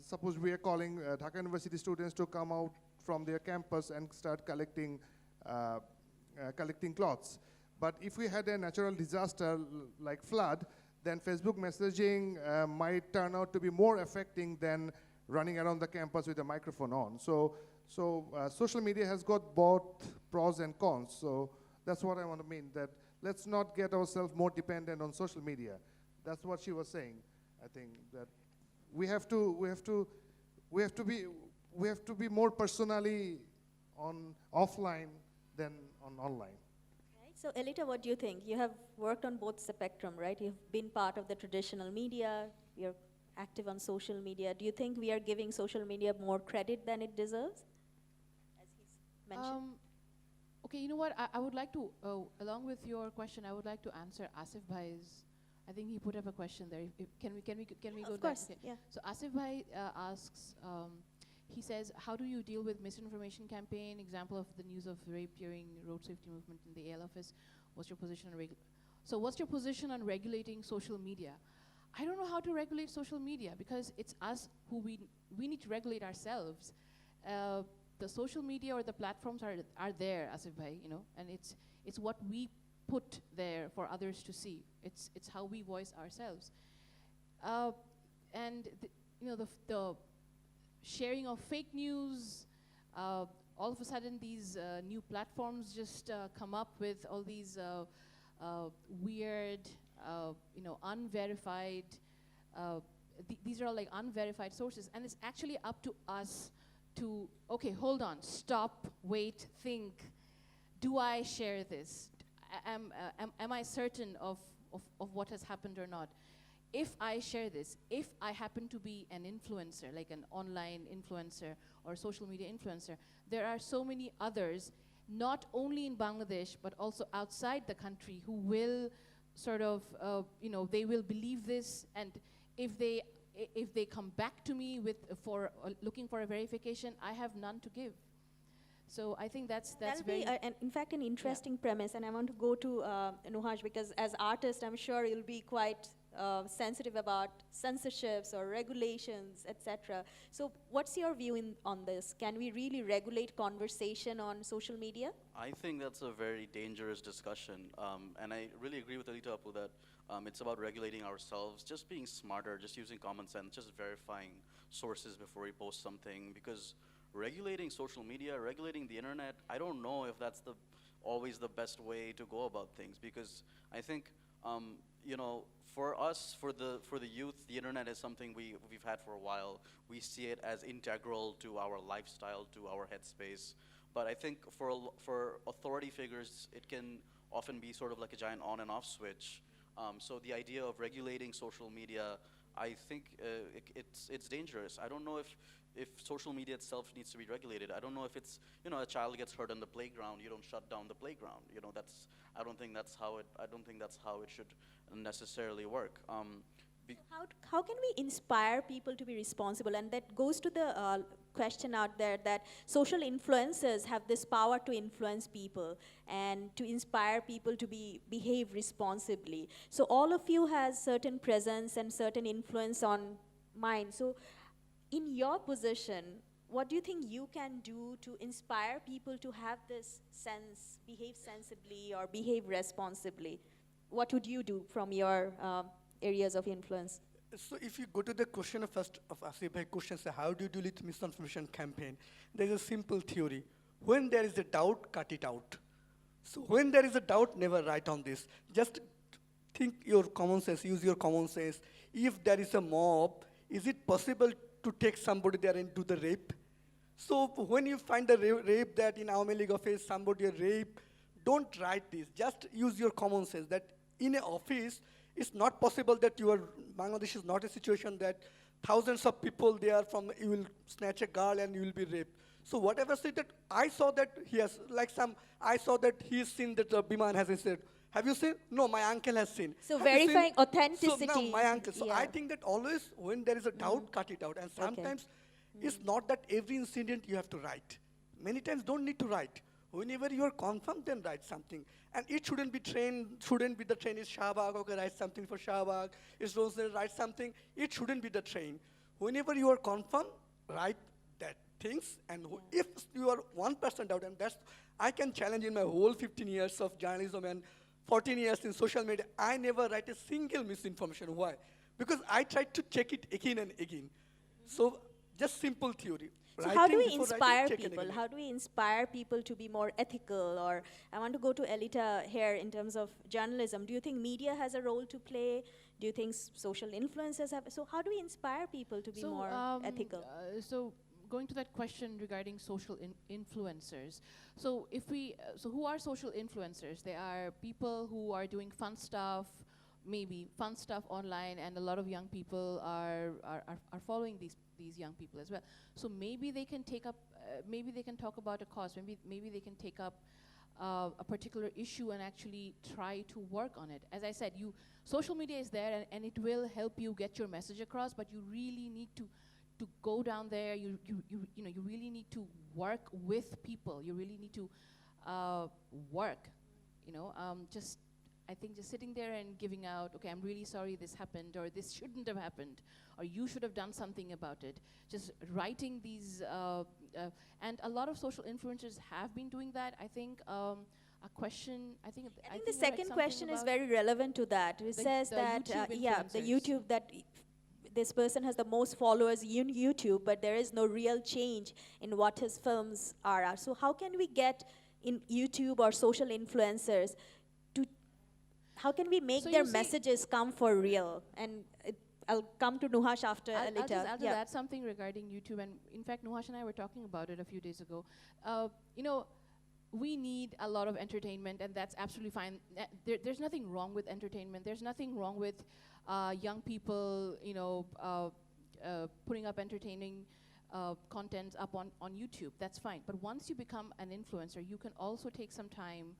Suppose we are calling Dhaka University students to come out from their campus and start collecting cloths. But if we had a natural disaster like flood, then Facebook messaging might turn out to be more affecting than running around the campus with a microphone on. So social media has got both pros and cons. So that's what I want to mean, that let's not get ourselves more dependent on social media. That's what she was saying. I think that we have to be more personally on offline than on online. Okay. So Elita, what do you think? You have worked on both spectrum, right? You've been part of the traditional media. You're active on social media. Do you think we are giving social media more credit than it deserves, as he's mentioned? Okay, you know what? I would like to, along with your question, I would like to answer Asif Bhai's. I think he put up a question there. Can we go of course, there? Okay. yeah. So Asif Bhai asks, he says, how do you deal with misinformation campaign? Example of the news of rape during road safety movement in the AL office. What's your position on what's your position on regulating social media? I don't know how to regulate social media because it's us who we need to regulate ourselves. The social media or the platforms are there, Asif Bhai, you know, and it's what we put there for others to see. It's how we voice ourselves. And the sharing of fake news, all of a sudden these new platforms just come up with all these weird, unverified, these are all like unverified sources, and it's actually up to us to, okay, hold on, stop, wait, think, do I share this? Am I certain of what has happened or not? If I share this, if I happen to be an influencer, like an online influencer or social media influencer, there are so many others, not only in Bangladesh, but also outside the country, who will sort of, they will believe this, and if they come back to me looking for a verification, I have none to give. So I think that's very... in fact, an interesting premise, and I want to go to Nuhash, because as artist, I'm sure you'll be quite sensitive about censorships or regulations, etc. So what's your view on this? Can we really regulate conversation on social media? I think that's a very dangerous discussion, and I really agree with Elita Apu that it's about regulating ourselves, just being smarter, just using common sense, just verifying sources before we post something, because regulating social media, regulating the internet, I don't know if that's always the best way to go about things, because I think, for us, for the youth, the internet is something we've had for a while. We see it as integral to our lifestyle, to our headspace. But I think for authority figures, it can often be sort of like a giant on and off switch. So the idea of regulating social media, I think it's dangerous. I don't know if social media itself needs to be regulated. I don't know if it's, you know, a child gets hurt on the playground, you don't shut down the playground. You know, I don't think that's how it should necessarily work. How can we inspire people to be responsible? And that goes to the question out there that social influencers have this power to influence people and to inspire people to behave responsibly. So all of you has certain presence and certain influence on mine. So in your position, what do you think you can do to inspire people to have this sense, behave sensibly or behave responsibly? What would you do from your areas of influence? So if you go to the question of first of Asif bhai question, say how do you deal with misinformation campaign? There is a simple theory. When there is a doubt, cut it out. So when there is a doubt, never write on this. Just think your common sense, use your common sense. If there is a mob, is it possible to take somebody there and do the rape? So when you find the rape that in Aamrai League office, somebody rape, don't write this. Just use your common sense that in an office, it's not possible that Bangladesh is not a situation that thousands of people there you will snatch a girl and you will be raped. So whatever said that, I saw that I saw that he's seen that Biman has said. Have you seen? No, my uncle has seen. So Have you verifying seen? authenticity. So now my uncle. So yeah. I think that always when there is a doubt, cut it out. And sometimes it's not that every incident you have to write. Many times don't need to write. Whenever you are confirmed, then write something. And it shouldn't be the train is Shahbag, okay, write something for Shahbag. It's Rosner, write something. It shouldn't be the train. Whenever you are confirmed, write that things. And if you are 1% out, and I can challenge in my whole 15 years of journalism and 14 years in social media, I never write a single misinformation. Why? Because I try to check it again and again. So just simple theory. So how do we inspire people? How do we inspire people to be more ethical? Or I want to go to Elita here in terms of journalism. Do you think media has a role to play? Do you think social influencers have? So how do we inspire people to be more ethical? So going to that question regarding social influencers. So so who are social influencers? They are people who are doing fun stuff, maybe fun stuff online, and a lot of young people are following these young people as well. So maybe they can take up, maybe they can talk about a cause, maybe they can take up a particular issue and actually try to work on it. As I said, social media is there and it will help you get your message across, but you really need to go down there. You really need to work with people. You really need to work. I think just sitting there and giving out, okay, I'm really sorry this happened, or this shouldn't have happened, or you should have done something about it. Just writing these, and a lot of social influencers have been doing that. I think a question, I think the second question is very relevant to that. It says that, the YouTube, that this person has the most followers in YouTube, but there is no real change in what his films are. So how can we get in YouTube or social influencers how can we make their messages come for real? And I'll come to Nuhash after Elita. I'll just add something regarding YouTube. And in fact, Nuhash and I were talking about it a few days ago. We need a lot of entertainment, and that's absolutely fine. There's nothing wrong with entertainment. There's nothing wrong with young people, putting up entertaining content up on YouTube. That's fine. But once you become an influencer, you can also take some time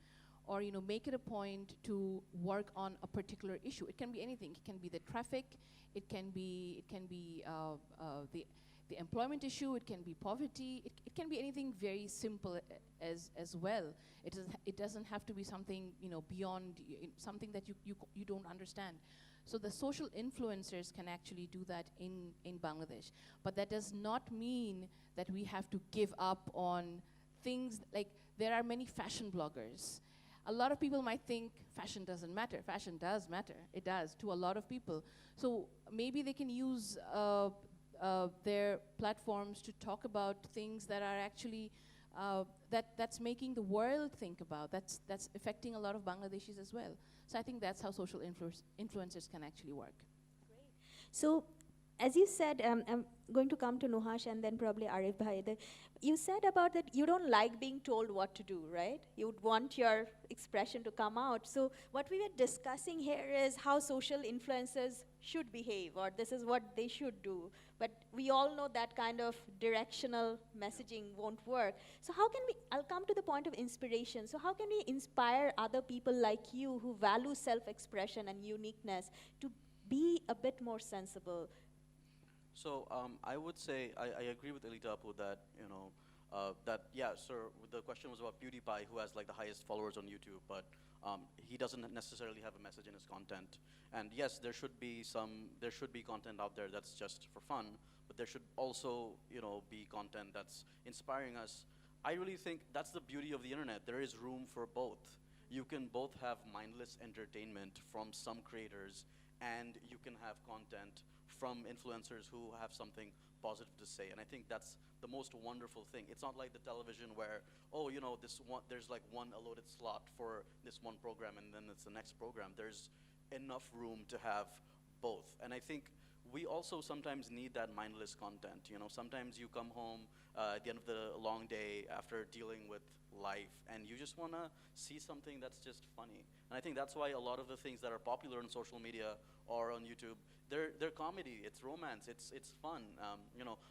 or make it a point to work on a particular issue. It can be anything. It can be the traffic. It can be the employment issue. It can be poverty. It can be anything very simple as well. It doesn't have to be something beyond something that you don't understand. So the social influencers can actually do that in Bangladesh. But that does not mean that we have to give up on things like there are many fashion bloggers. A lot of people might think fashion doesn't matter. Fashion does matter. It does to a lot of people. So maybe they can use their platforms to talk about things that are actually that's making the world think about. That's affecting a lot of Bangladeshis as well. So I think that's how social influencers can actually work. Great. So as you said, I'm going to come to Nuhash and then probably Arif Bhai. You said about that you don't like being told what to do, right? You would want your expression to come out. So what we were discussing here is how social influencers should behave, or this is what they should do. But we all know that kind of directional messaging won't work. So how can we, I'll come to the point of inspiration. So how can we inspire other people like you who value self-expression and uniqueness to be a bit more sensible? So I would say I agree with Elita Apu that yeah, sir. The question was about PewDiePie, who has like the highest followers on YouTube, but he doesn't necessarily have a message in his content. And yes, there should be content out there that's just for fun, but there should also be content that's inspiring us. I really think that's the beauty of the internet. There is room for both. You can both have mindless entertainment from some creators, and you can have content from influencers who have something positive to say. And I think that's the most wonderful thing. It's not like the television where, there's like one allotted slot for this one program and then it's the next program. There's enough room to have both. And I think we also sometimes need that mindless content. Sometimes you come home at the end of the long day after dealing with life and you just want to see something that's just funny. And I think that's why a lot of the things that are popular on social media or on YouTube, they're comedy, it's romance, it's fun.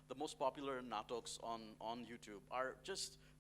The most popular natoks on YouTube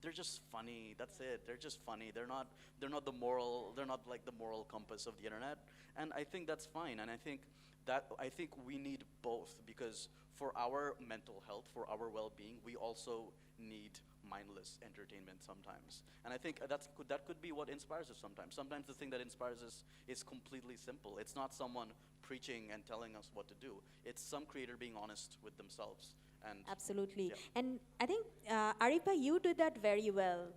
they're just funny. That's it. They're just funny. They're not like the moral compass of the internet. And I think that's fine. And I think we need both, because for our mental health, for our well-being, we also need mindless entertainment sometimes. And I think that could be what inspires us sometimes. Sometimes the thing that inspires us is completely simple. It's not someone preaching and telling us what to do. It's some creator being honest with themselves. And absolutely. Yeah. And I think, Arifa, you did that very well.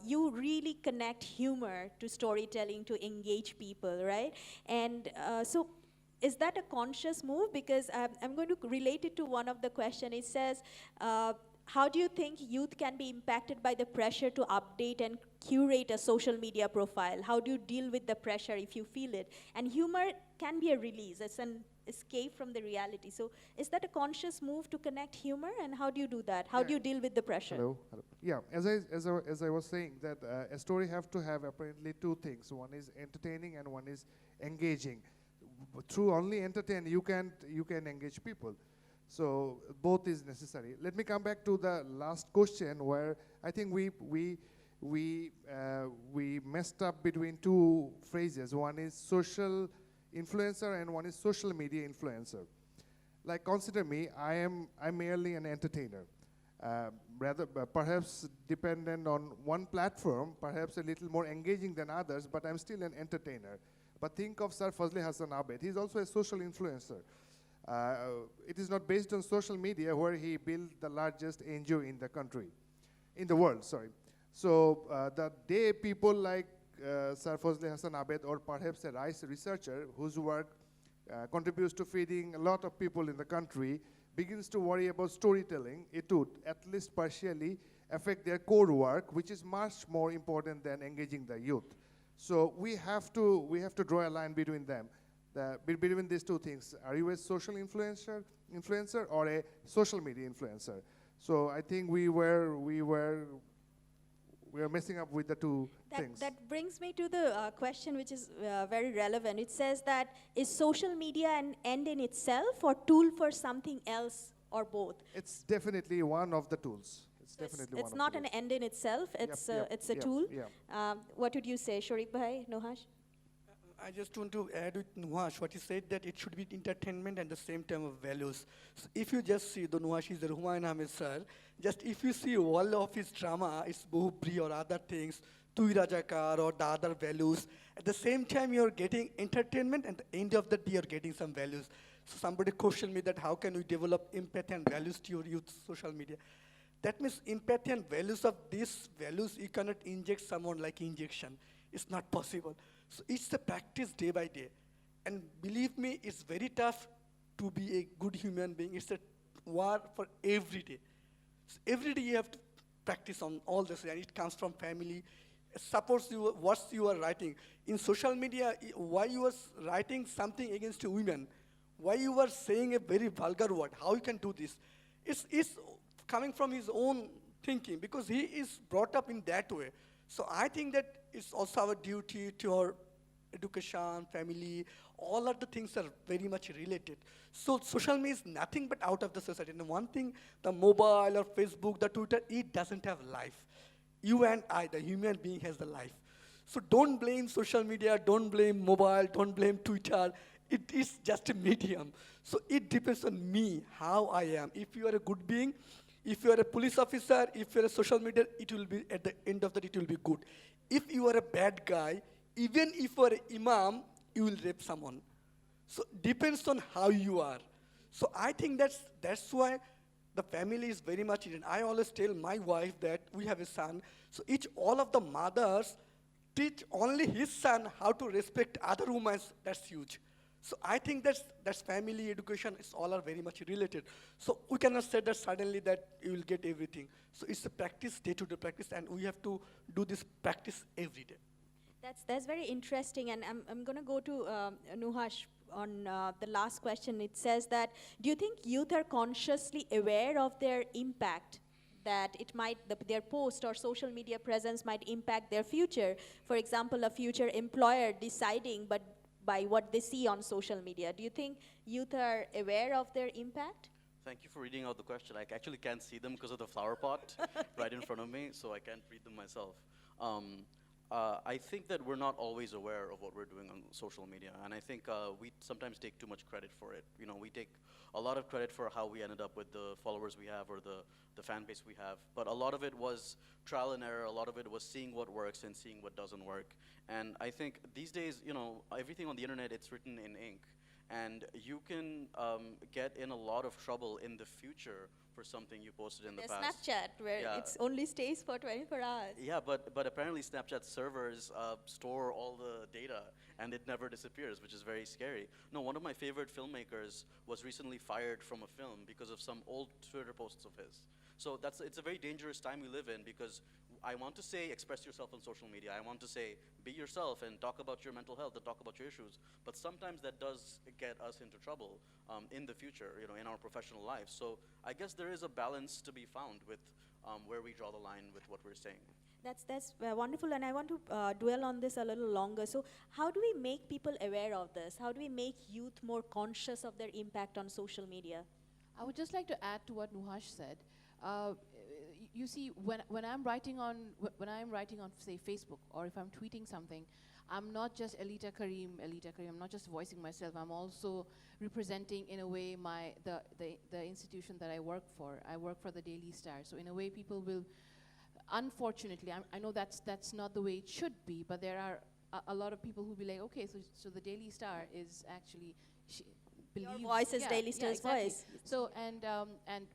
You really connect humor to storytelling to engage people, right? And so is that a conscious move? Because I'm going to relate it to one of the questions. It says, how do you think youth can be impacted by the pressure to update and curate a social media profile? How do you deal with the pressure if you feel it? And humor can be a release. It's an escape from the reality. So is that a conscious move to connect humor? And how do you do that? How do you deal with the pressure? Hello. Yeah, as I was saying, that a story have to have apparently two things. One is entertaining and one is engaging. Through only entertain, you can engage people. So both is necessary. Let me come back to the last question, where I think we messed up between two phrases. One is social influencer and one is social media influencer. Like, consider me, I'm merely an entertainer. Rather, perhaps dependent on one platform, perhaps a little more engaging than others, but I'm still an entertainer. But think of Sir Fazli Hassan Abed. He's also a social influencer. It is not based on social media, where he built the largest NGO in the world, sorry. So the day people like Sir Fazli Hassan Abed, or perhaps a rice researcher whose work contributes to feeding a lot of people in the country, begins to worry about storytelling, it would at least partially affect their core work, which is much more important than engaging the youth. So we have to draw a line between them. Between these two things. Are you a social influencer or a social media influencer? So I think we were messing up with the two things. That brings me to the question, which is very relevant. It says that, is social media an end in itself or tool for something else, or both? It's definitely one of the tools. It's not an end in itself. It's a tool. Yeah. What would you say, Sharif Bhai, Nuhash? I just want to add with Nuhash what he said, that it should be entertainment and the same time of values. So if you just see the Nuhash is the Humayun Ahmed sir, just if you see all of his drama, it's Bohbri or other things, Tui Rajakar or the other values, at the same time you're getting entertainment, and at the end of the day you're getting some values. So somebody questioned me that how can we develop empathy and values to your youth social media? That means empathy and values of these values, you cannot inject someone like injection. It's not possible. So it's a practice day by day. And believe me, it's very tough to be a good human being. It's a war for every day. So every day you have to practice on all this, and it comes from family. Supports you, what you are writing. In social media, why you are writing something against women, Why you are saying a very vulgar word? How you can do this? It's coming from his own thinking because he is brought up in that way. So I think that it's also our duty to our education, family, all of the things are very much related. So social media is nothing but out of the society. And one thing, the mobile or Facebook, the Twitter, it doesn't have life. You and I, the human being, has the life. So don't blame social media, don't blame mobile, don't blame Twitter. It is just a medium. So it depends on me, how I am. If you are a good being, if you are a police officer, if you are a social media, it will be, at the end of that, it will be good. If you are a bad guy, even if you are an imam, you will rape someone. So depends on how you are. So I think that's why the family is very much in. I always tell my wife that we have a son. So all of the mothers teach only his son how to respect other women. That's huge. So I think that's family education. It's all are very much related. So we cannot say that suddenly that you will get everything. So it's a practice, day-to-day practice, and we have to do this practice every day. That's very interesting, and I'm going to go to Nuhash on the last question. It says that, do you think youth are consciously aware of their impact, that it might, their post or social media presence might impact their future? For example, a future employer deciding by what they see on social media. Do you think youth are aware of their impact? Thank you for reading out the question. I actually can't see them because of the flower pot right in front of me, so I can't read them myself. I think that we're not always aware of what we're doing on social media, and I think we sometimes take too much credit for it. You know, we take a lot of credit for how we ended up with the followers we have or the fan base we have, but a lot of it was trial and error. A lot of it was seeing what works and seeing what doesn't work. And I think these days, you know, everything on the internet, it's written in ink, and you can get in a lot of trouble in the future for something you posted in the past. Snapchat, where it only stays for 24 hours. Yeah, but apparently Snapchat servers store all the data, and it never disappears, which is very scary. No, one of my favorite filmmakers was recently fired from a film because of some old Twitter posts of his. So it's a very dangerous time we live in, because I want to say express yourself on social media. I want to say be yourself and talk about your mental health and talk about your issues. But sometimes that does get us into trouble in the future, you know, in our professional lives. So I guess there is a balance to be found with where we draw the line with what we're saying. That's wonderful, and I want to dwell on this a little longer. So how do we make people aware of this? How do we make youth more conscious of their impact on social media? I would just like to add to what Nuhash said. You see, when I'm writing on say Facebook, or if I'm tweeting something, I'm not just Elita Karim. I'm not just voicing myself. I'm also representing, in a way, the institution that I work for. I work for the Daily Star. So in a way, people will, unfortunately, I know that's not the way it should be, but there are a lot of people who be like, okay, so the Daily Star is actually Your voice is Daily Star's voice. So and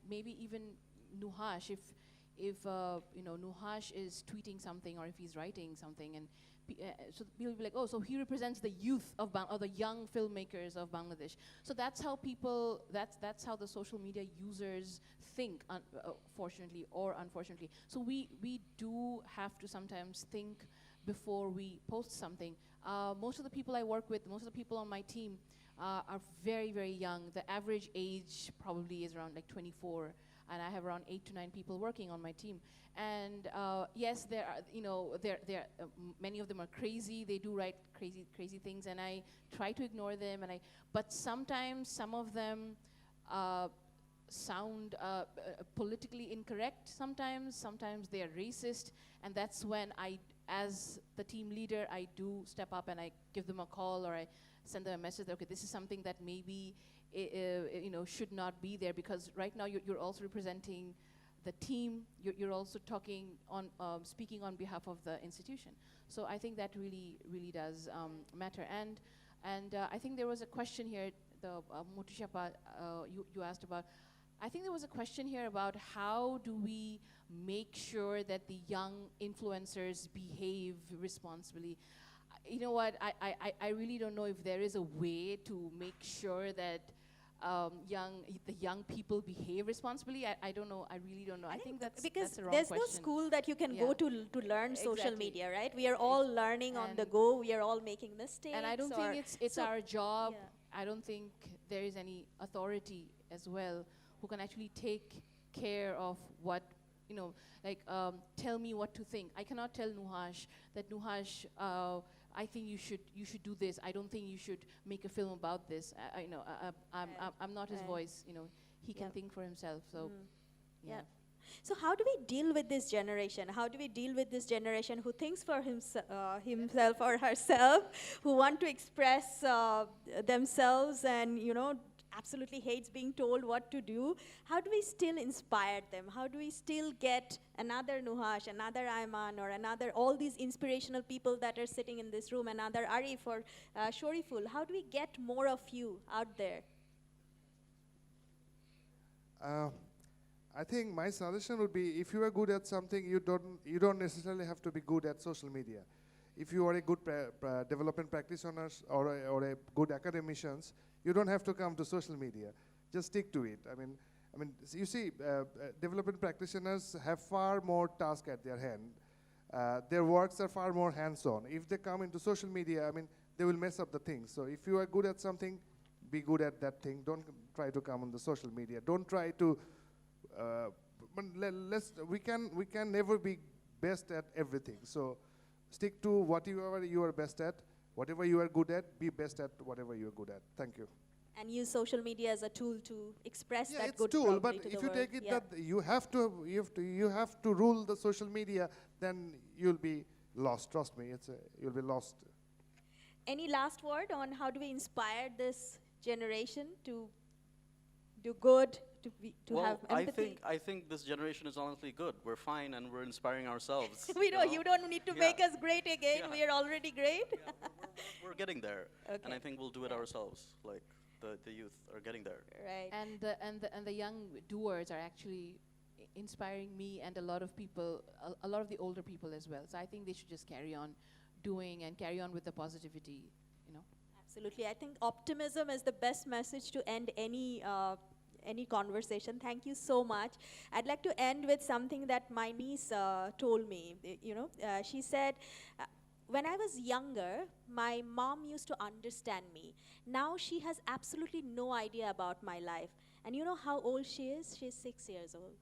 maybe even Nuhash, if you know, Nuhash is tweeting something, or if he's writing something, and so people will be like, oh, so he represents the youth of or the young filmmakers of Bangladesh. So that's how people, that's how the social media users think, fortunately or unfortunately. So we do have to sometimes think before we post something. Most of the people I work with, most of the people on my team are very, very young. The average age probably is around like 24. And I have around 8 to 9 people working on my team. And yes, there are, you know, many of them are crazy. They do write crazy things, and I try to ignore them. But sometimes some of them sound politically incorrect. Sometimes they are racist, and that's when as the team leader, I do step up and I give them a call, or I send them a message that, okay, this is something that maybe you know, should not be there, because right now you're also representing the team. You're also talking on, speaking on behalf of the institution. So I think that really does matter. And I think there was a question here, the Moutushi, you asked about. I think there was a question here about how do we make sure that the young influencers behave responsibly. You know what, I really don't know if there is a way to make sure that the young people behave responsibly. I don't know. I really don't know. I think that's because the wrong there's question. no school that you can go to learn social Exactly. media, right? We are all learning on the go. We are all making mistakes. And I don't think it's our job I don't think there is any authority as well who can actually take care of what, like tell me what to think. I cannot tell Nuhash that Nuhash, I think you should do this. I don't think you should make a film about this. I'm not his voice. He can think for himself. So, yeah. So how do we deal with this generation? How do we deal with this generation who thinks for himself or herself, who want to express themselves and, absolutely hates being told what to do? How do we still inspire them? How do we still get another Nuhash, another Ayman, or all these inspirational people that are sitting in this room, another Arif or Shariful? How do we get more of you out there? I think my suggestion would be, if you are good at something, you don't necessarily have to be good at social media. If you are a good development practitioner or a good academicians, you don't have to come to social media. Just stick to it. I mean, you see, development practitioners have far more tasks at their hand. Their works are far more hands-on. If they come into social media, they will mess up the things. So if you are good at something, be good at that thing. Don't try to come on the social media. Don't try to. We can never be best at everything. So stick to whatever you are best at. Whatever you are good at, be best at whatever you are good at. Thank you. And use social media as a tool to express that it's good tool, probably but to if the you world. take it that you have to rule the social media, then you'll be lost. Trust me, you'll be lost. Any last word on how do we inspire this generation to do good, to have empathy? I think this generation is honestly good. We're fine and we're inspiring ourselves. You don't need to make us great again. We are already great. We're getting there, Okay. and I think we'll do it ourselves. Like the youth are getting there. Right. And the young doers are actually inspiring me and a lot of people, a lot of the older people as well. So I think they should just carry on doing and carry on with the positivity. Absolutely. I think optimism is the best message to end any conversation. Thank you so much. I'd like to end with something that my niece told me. She said, when I was younger, my mom used to understand me. Now she has absolutely no idea about my life. And you know how old she is? She's 6 years old.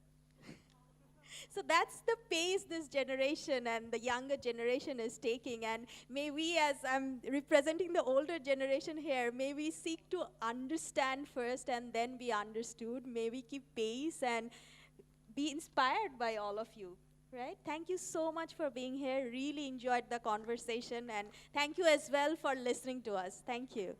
So that's the pace this generation and the younger generation is taking. And may we, as I'm representing the older generation here, may we seek to understand first and then be understood. May we keep pace and be inspired by all of you. Right? Thank you so much for being here. Really enjoyed the conversation. And thank you as well for listening to us. Thank you.